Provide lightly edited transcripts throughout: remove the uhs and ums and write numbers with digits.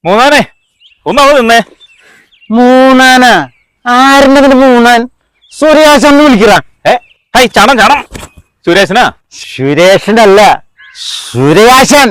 മൂന്നാനെ ഒന്നവ നിന്നേ. മൂന്നാനാ? ആരുടെ മൂന്നാൻ? സുരേഷ് വിളിക്കറ. ഹൈ ചണം ചണം. സുരേഷനാ? സുരേഷിന്റെ അല്ല, സുരേഷൻ.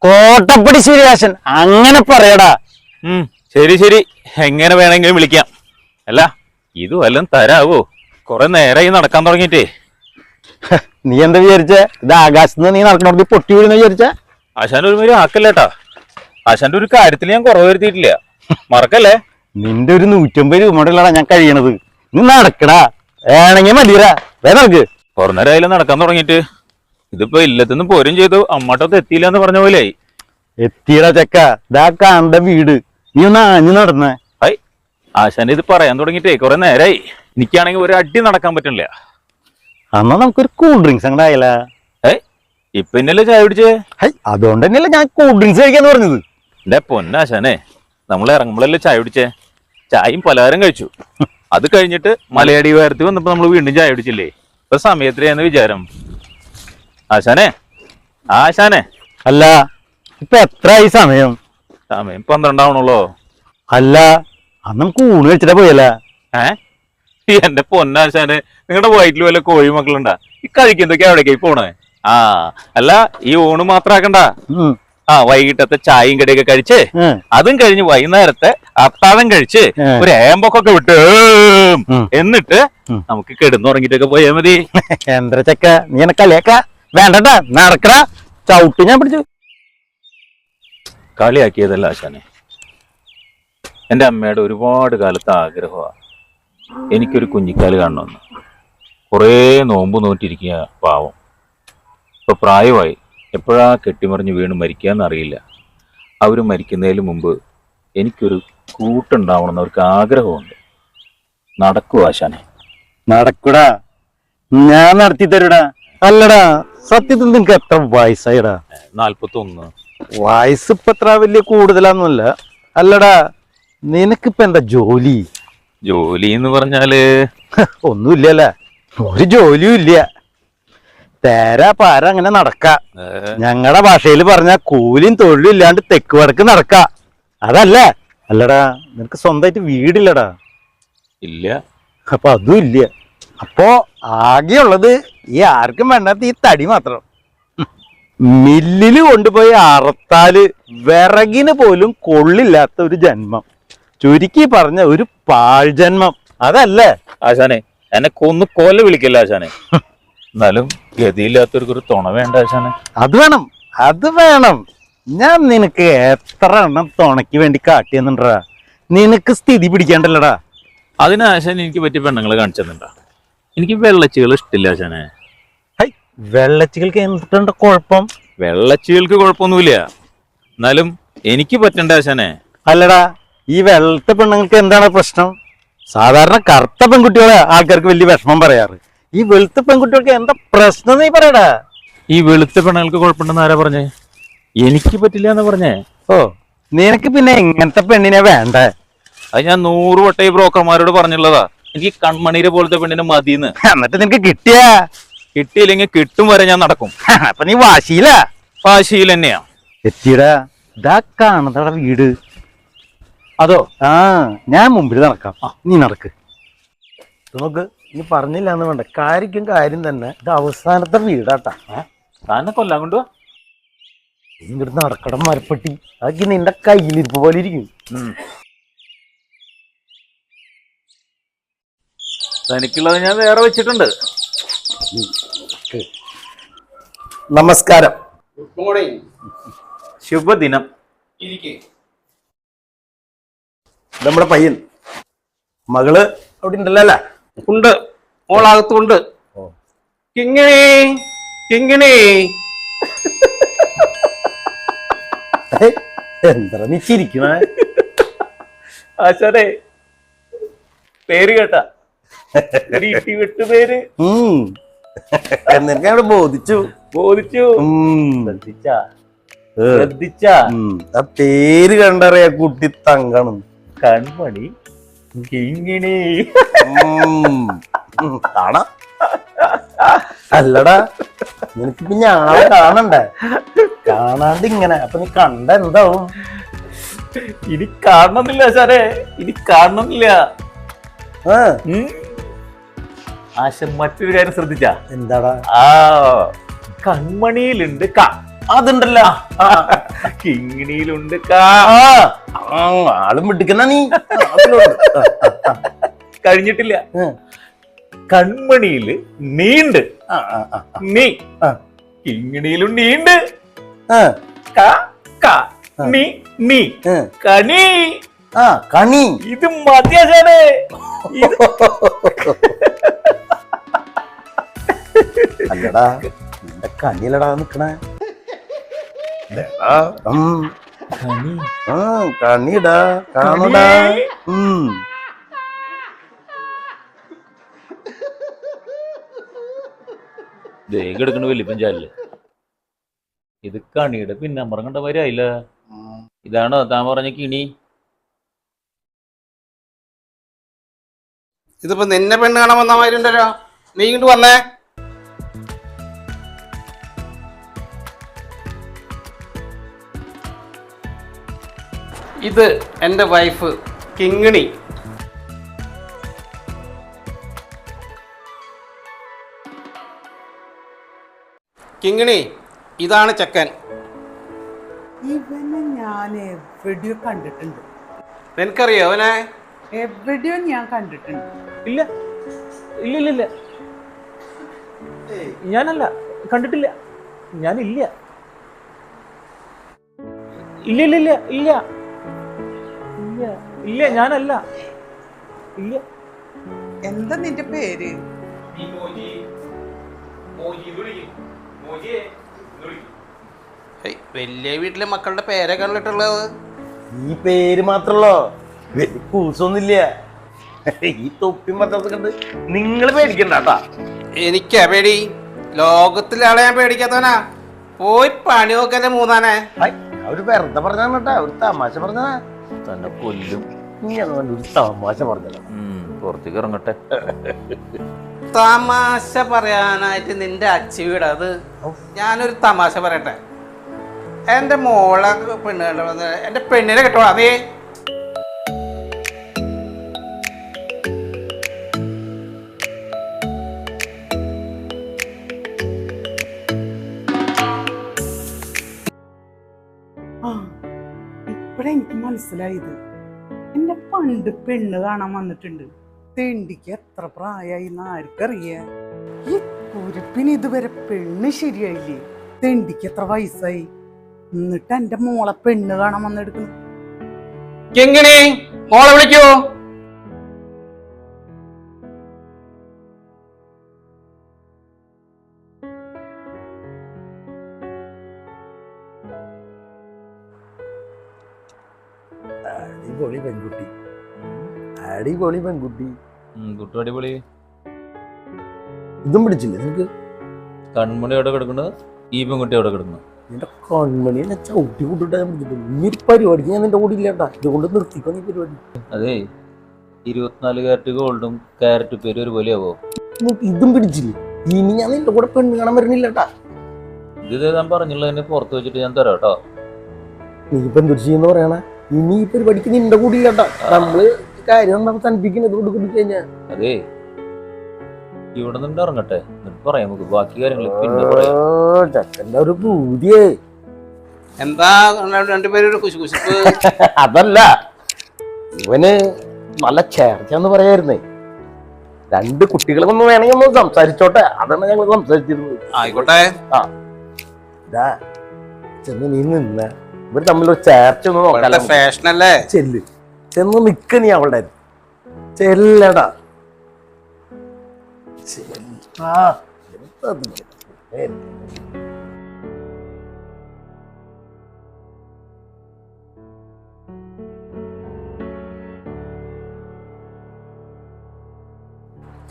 കോട്ടപ്പടി സുരേഷൻ, അങ്ങനെ പറയടാ. ശരി ശരി, എങ്ങനെ വേണമെങ്കിലും വിളിക്കാം. അല്ല ഇത് വല്ലതും തരാവോ? കൊറേ നേരമായി നടക്കാൻ തുടങ്ങിട്ടേ. നീ എന്താ വിചാരിച്ചേ? ഇത് ആകാശത്ത് നീ നടക്കണോടത്ത് പൊട്ടി വീഴുന്ന വിചാരിച്ചേ? ആശാന്റെ ഒരു ആക്കല്ലേട്ടാ. ആശാന്റെ ഒരു കാര്യത്തിൽ ഞാൻ കുറവ് വരുത്തിയിട്ടില്ല, മറക്കല്ലേ. നിന്റെ ഒരു 150 രൂപ കൊണ്ടുള്ളടാ ഞാൻ കഴിയണത്. നീ നടക്കടാ, വേണമെങ്കിൽ മതിയടാ. നടക്ക്. കുറെ നേരമായാലും നടക്കാൻ തുടങ്ങിയിട്ട്. ഇതിപ്പോ ഇല്ലത്തുനിന്ന് പോരും ചെയ്തു, അമ്മട്ടൊത്ത് എത്തിയില്ല എന്ന് പറഞ്ഞ പോലെയായി. എത്തിയടാ ചെക്ക, ഇതാ കാണ്ട വീട്. നീ ഒന്ന് ആഞ്ഞു നടന്നേ. ഹൈ, ആശാന്റെ ഇത് പറയാൻ തുടങ്ങിട്ടേ കുറെ നേരമായി. എനിക്കാണെങ്കിൽ ഒരു അടി നടക്കാൻ പറ്റില്ല. എന്നാ നമുക്കൊരു കൂൾ ഡ്രിങ്ക്സ് അങ്ങനെ ആയല്ല. ഇപ്പൊ ഇന്നല്ലേ ചായ പിടിച്ചേ? ഹൈ, അതുകൊണ്ട് തന്നെയല്ലേ ഞാൻ കൂൾ ഡ്രിങ്ക്സ് കഴിക്കാന്ന് പറഞ്ഞത്. എന്റെ പൊന്നാശാനെ, നമ്മൾ ഇറങ്ങുമ്പോഴല്ലേ ചായ പിടിച്ചേ? ചായയും പലഹാരം കഴിച്ചു. അത് കഴിഞ്ഞിട്ട് മലയാടി വാരത്തിൽ വന്നപ്പോ നമ്മൾ വീണ്ടും ചായ പിടിച്ചില്ലേ? ഇപ്പൊ സമയത്തിലാന്ന് വിചാരം. ആശാനെ ആശാനെ. അല്ല, ഇപ്പൊ എത്രയായി സമയം? സമയം 12 ആവണല്ലോ. അല്ല, അന്ന് നമുക്ക് ഊണ് കഴിച്ചിട്ടാ പോയല്ല. എന്റെ പൊന്നാശാനെ, നിങ്ങളുടെ വയറ്റിൽ വല്ല കോഴി മക്കളുണ്ടാ? ഈ കഴിക്കുന്നതൊക്കെ എവിടേക്കായി പോണേ? അല്ല, ഈ ഊണ് മാത്രാക്കണ്ട. വൈകിട്ടത്തെ ചായയും കടിയൊക്കെ കഴിച്ച് അതും കഴിഞ്ഞ് വൈകുന്നേരത്തെ അത്താഴം കഴിച്ച് ഒരു ഏമ്പൊക്കെ വിട്ട് എന്നിട്ട് നമുക്ക് കിടന്നുറങ്ങിട്ടൊക്കെ പോയാ മതി. എന്താ ചെക്ക, നീ എന്നെ കളിയാക്ക വേണ്ടട്ടാ. നടക്കടാ, ചവിട്ടി ഞാൻ പിടിച്ചു. കളിയാക്കിയതല്ല ആശാനെ, എന്റെ അമ്മയുടെ ഒരുപാട് കാലത്തെ ആഗ്രഹമാണ് എനിക്കൊരു കുഞ്ഞിക്കാല് കാണണമെന്ന്. കുറേ നോമ്പ് നോറ്റിരിക്കുക പാവം. ഇപ്പൊ പ്രായമായി, എപ്പോഴാ കെട്ടിമറിഞ്ഞ് വീണ് മരിക്കാന്നറിയില്ല. അവർ മരിക്കുന്നതിന് മുമ്പ് എനിക്കൊരു കൂട്ടുണ്ടാവണമെന്ന് അവർക്ക് ആഗ്രഹമുണ്ട്. നടക്കൂ ആശാനെ? നടക്കൂടാ, ഞാൻ നടത്തി തരൂടാ. അല്ലടാ, സത്യത്തിൽ നിനക്ക് എത്ര വയസ്സായിടാ? 41. വയസ്സ് ഇപ്പൊ എത്ര വലിയ കൂടുതലാന്നല്ല. അല്ലടാ, നിനക്കിപ്പ എന്താ ജോലി? ജോലി എന്ന് പറഞ്ഞാല് ഒന്നുമില്ലല്ല, ഒരു ജോലിയും ഇല്ല. തേരാ പാര അങ്ങനെ നടക്ക. ഞങ്ങളുടെ ഭാഷയിൽ പറഞ്ഞ കൂലിയും തൊഴിലും ഇല്ലാണ്ട് തെക്ക് വടക്ക് നടക്ക, അതല്ലേ? അല്ലടാ, നിനക്ക് സ്വന്തമായിട്ട് വീടില്ലടാ? ഇല്ല. അപ്പൊ അതും ഇല്ല. അപ്പോ ആകെയുള്ളത് ഈ ആർക്കും വേണ്ടാത്ത ഈ തടി മാത്രം. മില്ലില് കൊണ്ടുപോയി അറുത്താല് വിറകിന് പോലും കൊള്ളില്ലാത്ത ഒരു ജന്മം. ചുരുക്കി പറഞ്ഞ ഒരു പാഴ്ജന്മം, അതല്ലേ? ആശാനെ, എന്നെ കൊന്ന് കൊല വിളിക്കല്ല ആശാനെ. എന്നാലും ഗതിയില്ലാത്തവർക്കൊരു തുണ വേണ്ട ആശാനെ. അത് വേണം, അത് വേണം. ഞാൻ നിനക്ക് എത്ര എണ്ണം തുണയ്ക്ക് വേണ്ടി കാട്ടിയെന്നുണ്ടാ? നിനക്ക് സ്ഥിതി പിടിക്കാണ്ടല്ലടാ. അതിന് ആശാൻ എനിക്ക് പറ്റിയ പെണ്ണുങ്ങളെ കാണിച്ചെന്നുണ്ടാ? എനിക്ക് വെള്ളച്ചികൾ ഇഷ്ടമില്ല ആശാനെ. ഹൈ, വെള്ളച്ചികൾക്ക് എന്തുണ്ട് കുഴപ്പം? വെള്ളച്ചികൾക്ക് കുഴപ്പമൊന്നുമില്ല, എന്നാലും എനിക്ക് പറ്റണ്ട ആശാനെ. അല്ലടാ, ഈ വെള്ളത്തെ പെണ്ണുങ്ങൾക്ക് എന്താണ് പ്രശ്നം? സാധാരണ കറുത്ത പെൺകുട്ടികളെ ആൾക്കാർക്ക് വലിയ വിഷമം പറയാറ്. ഈ വെളുത്ത പെൺകുട്ടികൾക്ക് എന്താ പ്രശ്നം നീ പറയടാ? ഈ വെളുത്ത പെണ്ണുങ്ങൾക്ക് കുഴപ്പമുണ്ടെന്ന് ആരാ പറഞ്ഞേ? എനിക്ക് പറ്റില്ല എന്ന് പറഞ്ഞേ. ഓ, നിനക്ക് പിന്നെ എങ്ങനത്തെ പെണ്ണിനെ വേണ്ടേ? അത് ഞാൻ 100 വട്ടം ഈ ബ്രോക്കർമാരോട് പറഞ്ഞുള്ളതാ. എനിക്ക് കൺമണീരെ പോലത്തെ പെണ്ണിനെ മതിന്ന്. എന്നിട്ട് നിനക്ക് കിട്ടിയില്ലെങ്കിൽ കിട്ടും വരെ ഞാൻ നടക്കും. അപ്പൊ നീ വാശിയില്ല? വാശിയിൽ തന്നെയാ. എത്തിയടാ, ഇതാ കാണുന്നടാ വീട്. അതോ? ഞാൻ മുമ്പിൽ നടക്കാം, നീ നടക്ക്. നോക്ക്, നീ പറഞ്ഞില്ല എന്ന് വേണ്ട, കാര്യം തന്നെ. ഇത് അവസാനത്തെ വീടാട്ടാ. താനെ കൊല്ലാൻ കൊണ്ടുവാ. ഇങ്ങോട്ട് നടക്കടം മരപ്പെട്ടി, അതൊക്കെ നിന്റെ കയ്യിലിരിപ്പ് പോലെ ഇരിക്കും. തനിക്കുള്ളത് ഞാൻ വേറെ വെച്ചിട്ടുണ്ട്. നമസ്കാരം. ശുഭദിനം. നമ്മുടെ പയ്യൻ, മകള് അവിടെ ഉണ്ടല്ലോ അല്ലേ? ഉണ്ട്, മോളകത്തുണ്ട്. കിങ്ങിണി കിങ്ങിണി. എന്താ നീ ചിരിക്കണേ? ആശാനെ, പേര് കേട്ടാ? പേര് നിനക്ക് അവിടെ ബോധിച്ചു. ശ്രദ്ധിച്ചാ ആ പേര് കണ്ടറിയാ കുട്ടി തങ്കണം. കൺമണി കിങ്ങിണി. കാണാ? അല്ലടാ, നിനക്ക് പിന്നെ ആളെ കാണണ്ടേ? കാണാണ്ട് ഇങ്ങനെ അപ്പൊ നീ കണ്ട എന്താവും? ഇനി കാണണമെന്നില്ല സാറേ, ഇനി കാണണമെന്നില്ല. ആശ മറ്റൊരു കാര്യം ശ്രദ്ധിച്ച? എന്താടാ? ആ കൺമണിയിലുണ്ട് ക, അതുണ്ടല്ലോ. കിങ്ങിണിയിലുണ്ട് ക. ആളും വിട്ടിക്കുന്ന നീ. കഴിഞ്ഞിട്ടില്ല. കൺമണിയില് നീണ്ട് നീ, കിങ്ങിണിയിലും നീണ്ട് ക ക നീ നീ കണി. കണി. ഇത് മതിയാശാനെ. അല്ലടാ, നിന്റെ കണിയിലടാ നിക്കണേ. കണിടാ, കാണടാ. എടുക്കണ വലിപ്പം ചാലില്. ഇത് കണിയുടെ പിന്നമ്പറം കണ്ട വരായില്ല. ഇതാണോ താൻ പറഞ്ഞ കിണി? ഇതിപ്പോ നിന്നെ പെണ്ണ് കാണാൻ വന്ന മാതിരി ഉണ്ടല്ലോ. നീ ഇങ്ങോട്ട് വന്നേ. ഇത് എൻ്റെ വൈഫ് കിങ്ങിണി. കിങ്ങിണി, ഇതാണ് ചെക്കൻ. ഇവനെ ഞാൻ എവിടെയോ കണ്ടിട്ടുണ്ട്. നിനക്കറിയോ അവനെ? എവിടെയോ ഞാൻ കണ്ടിട്ടുണ്ട്. ഇല്ല ഇല്ല ഇല്ല ഇല്ല, ഞാനല്ല, കണ്ടിട്ടില്ല. ഞാനില്ല. ഇല്ല ഇല്ല ഇല്ല ഇല്ല ഇല്ല ഇല്ല, ഞാനല്ല. ഇല്ല. എന്താ നിന്റെ പേര്? വലിയ വീട്ടിലെ മക്കളുടെ പേരൊക്കെ കണ്ടിട്ടുള്ളത്. ഈ പേര് മാത്രല്ലോ, വലിയ കൂസൊന്നുമില്ല. ഈ തൊപ്പി മാത്രം കണ്ട് നിങ്ങൾ പേടിക്കണ്ടാ. എനിക്കാ പേടി. ലോകത്തിലാളെ ഞാൻ പേടിക്കാത്തവനാ. പോയി പണി നോക്കല്ലേ മൂന്നാനെ. അവര് വെറുതെ പറഞ്ഞാ, ഒരു തമാശ പറഞ്ഞ തന്നെ കൊല്ലും. ഒരു തമാശ പറഞ്ഞല്ലോ. പുറത്തേക്ക് ഇറങ്ങട്ടെ. തമാശ പറയാനായിട്ട് നിന്റെ അച്ചിവിടെ. അത് ഞാനൊരു തമാശ പറയട്ടെ. എന്റെ മോളെ പെണ്ണ് കണ്ടു, എന്റെ പെണ്ണിനെ കിട്ടോളാം. അതേ ഇപ്പഴേ എനിക്ക് മനസ്സിലായത്. എന്റെ പണ്ട് പെണ്ണ് കാണാൻ വന്നിട്ടുണ്ട്. തെണ്ടിക്ക് എത്ര പ്രായമായി ആർക്കറിയാ? ഈ കുരിപ്പിന് ഇതുവരെ പെണ്ണ് ശരിയായില്ലേ? തെണ്ടിക്ക് എത്ര വയസ്സായി? എന്നിട്ട് എന്റെ മോളെ പെണ്ണ് കാണാൻ വന്നെടുക്കുന്നു. എങ്ങനെ മോളെ വിളിക്കൂ? അടിപൊളി പെൺകുട്ടി, അടിപൊളി പെൺകുട്ടി. കുട്ടി അടിപൊളി. ഇതും പിടിച്ചില്ലേ നിനക്ക്? കൺമണി എവിടെ കിടക്കുന്നത്? ഈ പെൺകുട്ടി എവിടെ കിടക്കുന്നു? നിന്റെ കൺമണി എന്നെ ചവിട്ടി കൂട്ടിട്ട് ഞാൻ പിടിച്ചിട്ടുണ്ട്. ഈ ഒരു പരിപാടിക്ക് ഞാൻ നിന്റെ കൂടെ ഇല്ലാട്ടാ. ഇതുകൊണ്ട് നിർത്തിക്കോ നീ പരിപാടി. അതെ, 24 കാരറ്റ് ഗോൾഡും ക്യാരറ്റ് പേരും ഒരുപോലെയാവോ? ഇതും പിടിച്ചില്ലേ? ഇനി ഞാൻ നിന്റെ കൂടെ പെണ്ണ് കാണാൻ വരുന്നില്ലട്ടാ. ഇത് ഞാൻ പറഞ്ഞുള്ളതിനെ പുറത്ത് വെച്ചിട്ട് ഞാൻ തരാം കേട്ടോ. നീ ഇപ്പൊ എന്തൊരു ചെയ്യുന്ന പറയണേ? ഇനി ഈ പരിപാടിക്ക് നിന്റെ കൂടെ ഇല്ലാട്ടാ. നമ്മള് കാര്യം നമ്മൾ തനിപ്പിക്കുന്നത് കൊണ്ട് കഴിഞ്ഞാ. അതെ, ഇവിടെ നിന്ന് ഇറങ്ങട്ടെ, എന്നിട്ട് പറയാം നമുക്ക് ബാക്കി കാര്യങ്ങൾ പിന്നെ പറയാം. ചക്കന്റെ ഒരു പൂതിയേ. എന്താ രണ്ടുപേരും കുശുകുശുപ്പ്? അതല്ല, ഇവന് നല്ല ചേർച്ചന്ന് പറയായിരുന്നേ. 2 കുട്ടികളെ ഒന്ന് വേണമെങ്കിൽ ഒന്ന് സംസാരിച്ചോട്ടെ. അതാണ് ഞങ്ങൾ സംസാരിച്ചിരുന്നത്. ആയിക്കോട്ടെ. ആ ഇതാ ചെന്ന് നീ നിന്ന ഇവര് തമ്മിലൊരു ചേർച്ച ഒന്ന് നോക്കാം. ഫാഷനല്ലേ? ചെല്ല്, ചെന്ന് നിക്ക നീ അവളുടെ. ചെല്ലടാ.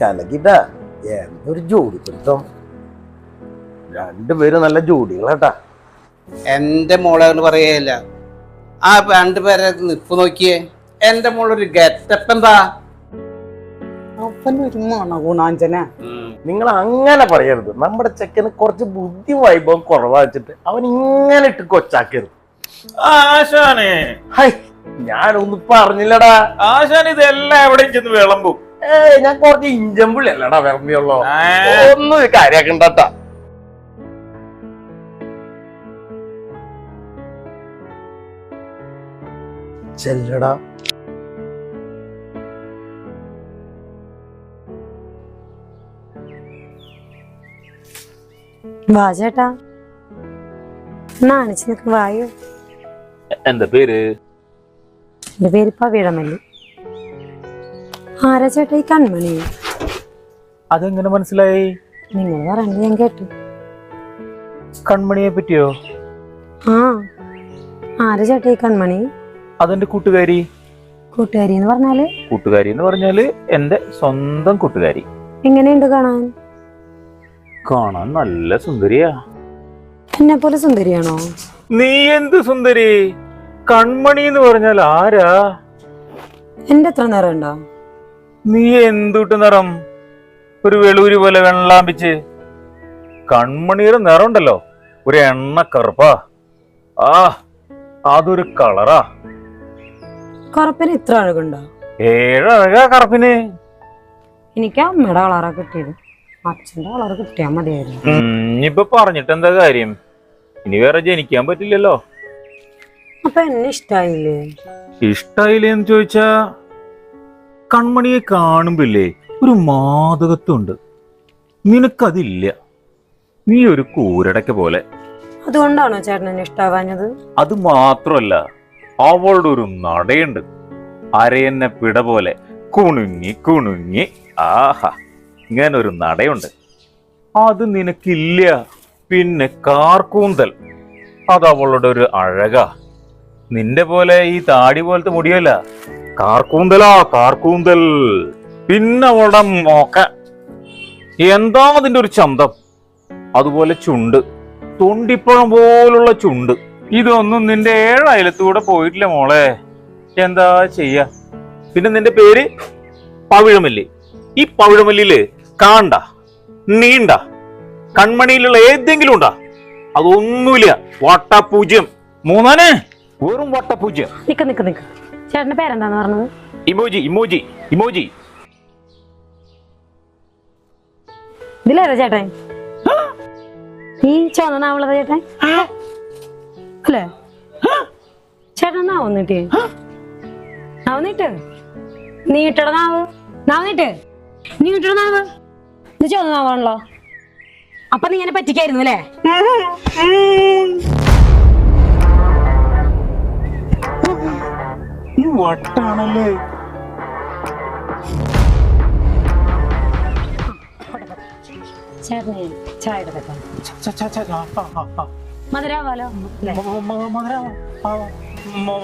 കലക്കിട്ടാ, എന്തൊരു ജോഡി പിടുത്തം. 2 പേരും നല്ല ജോഡികളാട്ടാ. എന്റെ മോളെ പറയല്ല. ആ 2 പേരെ നിപ്പ് നോക്കിയേ. എന്റെ മോളൊരു ഗെറ്റപ്പ് എന്താ? അവനൊരു മണഗുണാഞ്ചന. നിങ്ങൾ അങ്ങനെ പറയരുത്. നമ്മുടെ ചെക്കന് കുറച്ച് ബുദ്ധി വൈഭവം കുറവാ വെച്ചിട്ട് അവൻ ഇങ്ങനെ ഇട്ട് കൊച്ചാക്കരുത്. ആശാനെ, ഞാനൊന്നും പറഞ്ഞില്ലടാ. ആശാൻ ഇതെല്ലാം എവിടെയും ചെന്ന് വിളമ്പും. ഞാൻ കുറച്ച് ഇഞ്ചമ്പുള്ളി അല്ലടാ വിളമ്പിയുള്ളോ. ഒന്നും കാര്യാക്കണ്ടാ. ചെല്ലടാ. വാ ചേട്ടാ, നാണിച്ച് നിൽക്കും. വായു. എന്താ പേര്? എന്റെ പേര് പവിഴമല്ലി. ആരാ ചേട്ടാ ഈ കൺമണി? അതെങ്ങനെ മനസ്സിലായി? നിങ്ങൾ പറഞ്ഞത് ഞാൻ കേട്ടു. കൺമണിയെ പറ്റിയോ? ആ, ആരാ ചേട്ടാ ഈ കൺമണി? അതെന്റെ കൂട്ടുകാരി. കൂട്ടുകാരി എന്ന് പറഞ്ഞാല്? കൂട്ടുകാരി എന്ന് പറഞ്ഞാല് എന്റെ സ്വന്തം കൂട്ടുകാരി. എങ്ങനെയുണ്ട് കാണാൻ? കാണാൻ നല്ല സുന്ദരിയാ. എന്നെ പോലെ സുന്ദരിയാണോ? നീ എന്ത് സുന്ദരി? കൺമണി എന്ന് പറഞ്ഞാൽ ആരാ? എന്റെ എത്ര നേരം ഉണ്ടോ? നീ എന്തുട്ട് നിറം? ഒരു വെളൂരി പോലെ വെള്ളാമ്പിച്ച്. കൺമണിയുടെ നിറം ഉണ്ടല്ലോ, ഒരു എണ്ണ കറുപ്പാ. ആ, അതൊരു കളറാ. കറുപ്പിന് ഇത്ര അഴകുണ്ടോ? ഏഴഴകാ കറുപ്പിന്. എനിക്ക് അമ്മയുടെ കളറാ കിട്ടിയത്. അച്ഛന്റെ കളർ കിട്ടിയാ മതിയായിരുന്നു. ഇനിയിപ്പൊ പറഞ്ഞിട്ട് എന്താ കാര്യം? ഇനി വേറെ ജനിക്കാൻ പറ്റില്ലല്ലോ. അപ്പൊ എന്നെ ഇഷ്ടായില്ലേ? ഇഷ്ടായില്ലേന്ന് ചോദിച്ചാ, കൺമണിയെ കാണുമ്പില്ലേ ഒരു മാതകത്വമുണ്ട്. നിനക്കതില്ല. നീ ഒരു കൂരടക്ക പോലെ. അതുകൊണ്ടാണോ ചേട്ടൻ എന്നെ ഇഷ്ടാവാഞ്ഞത്? അത് മാത്രമല്ല, അവളുടെ ഒരു നടയുണ്ട്, അരയന്നെ പിട പോലെ കുണുങ്ങി കുണുങ്ങി. ആഹാ, ഇങ്ങനൊരു നടയുണ്ട്. അത് നിനക്കില്ല. പിന്നെ കാർക്കൂന്തൽ, അത് അവളുടെ ഒരു അഴകാ. നിന്റെ പോലെ ഈ താടി പോലത്തെ മുടിയല്ല, കാർക്കൂന്തലാ കാർക്കൂന്തൽ. പിന്നെ അവളുടെ മോക്ക, എന്താ അതിന്റെ ഒരു ചന്തം. അതുപോലെ ചുണ്ട്, തൊണ്ടിപ്പഴം പോലുള്ള ചുണ്ട്. ഇതൊന്നും നിന്റെ ഏഴയലത്തൂടെ പോയിട്ടില്ല മോളെ. എന്താ ചെയ്യാ? പിന്നെ നിന്റെ പേര് പവിഴമല്ലി. ഈ പവിഴമല്ലിയില് കാണ്ട, നീണ്ട, കൺമണിയിലുള്ള ഏതെങ്കിലും ഉണ്ടാ? അതൊന്നുമില്ല. വട്ടപൂജ്യം. മൂന്നാനെ വെറും വട്ടപൂജ്യം. നിക്ക് നിക്ക് നിക്ക്, ചേട്ടന്റെ പേരെന്താന്ന് പറഞ്ഞത്? Emoji emoji emoji. ഇതിലേതാ ചേട്ടൻ? ഈ ചുവന്ന നാവുള്ളത് ചേട്ടൻ അല്ലേ? ചേട്ടൻ നാവ് നീട്ടേ, നാവ് നീട്ട്. നീട്ടട നാവ്, നാവ് നീട്ട്. നീട്ടട നാവ്. ഇത് ചുവന്ന നാവാണല്ലോ. അപ്പൊ നീ എന്നെ പറ്റിക്കായിരുന്നു അല്ലേ? വട്ടാണല്ലേ. ചേട്ടനെ ചായ എടുക്കാം. മധുരാവാലോ?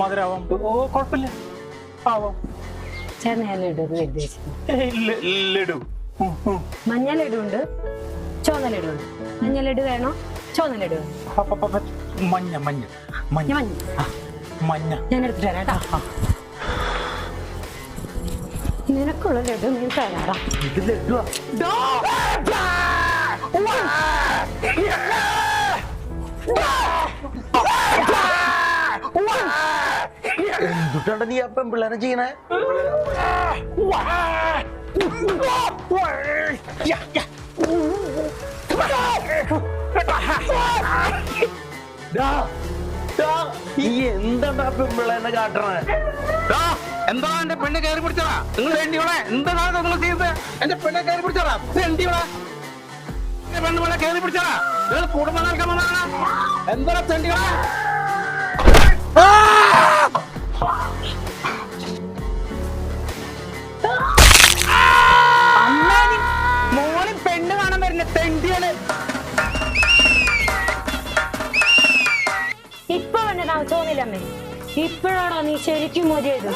മധുരാവാം. ഓ, കുഴപ്പമില്ല. ചേട്ടനെ ഞാൻ ലഡു ലഡു. മഞ്ഞ ലഡു ഉണ്ട്, ചുവന്ന ലഡു ഉണ്ട്. മഞ്ഞ ലഡു വേണോ ചുവന്ന ലഡു വേണോ? മഞ്ഞ മഞ്ഞ മഞ്ഞ മഞ്ഞ മഞ്ഞ. ഞാൻ എടുത്തിട്ട് വരാം കേട്ടോ. നിനക്കുള്ള ലഡു നീ തരാടാ. ഇത് ലഡുവാ. എന്തുട്ടാണ് നീ ആ പെൺപിള്ളേരെ ചെയ്യണേ? എന്താ പെൺപിള്ളേരെ കാട്ടണേ? എന്താ എന്റെ പെണ്ണ് കയറി പിടിച്ചതാ നിങ്ങൾ വേണ്ടിയോളെ? എന്താണ് നിങ്ങൾ ചെയ്തത്? എന്റെ പെണ്ണെ കയറി പിടിച്ചതാ വേണ്ടിയോളെ? പെണ്ണുകളെ കയറി പിടിച്ചതാ നിങ്ങൾ കുടുംബം നൽകാൻ വന്നതാണ്. എന്താ തെണ്ടികളെ? അമ്മാനി മോളിൽ പെണ്ണ് കാണാൻ വരുന്ന തെണ്ടികള്. ഇപ്പൊ വേണ്ട ചോദില്ലമ്മേ. ഇപ്പോഴാണോ നീ ശരിക്കും മോദിയത്?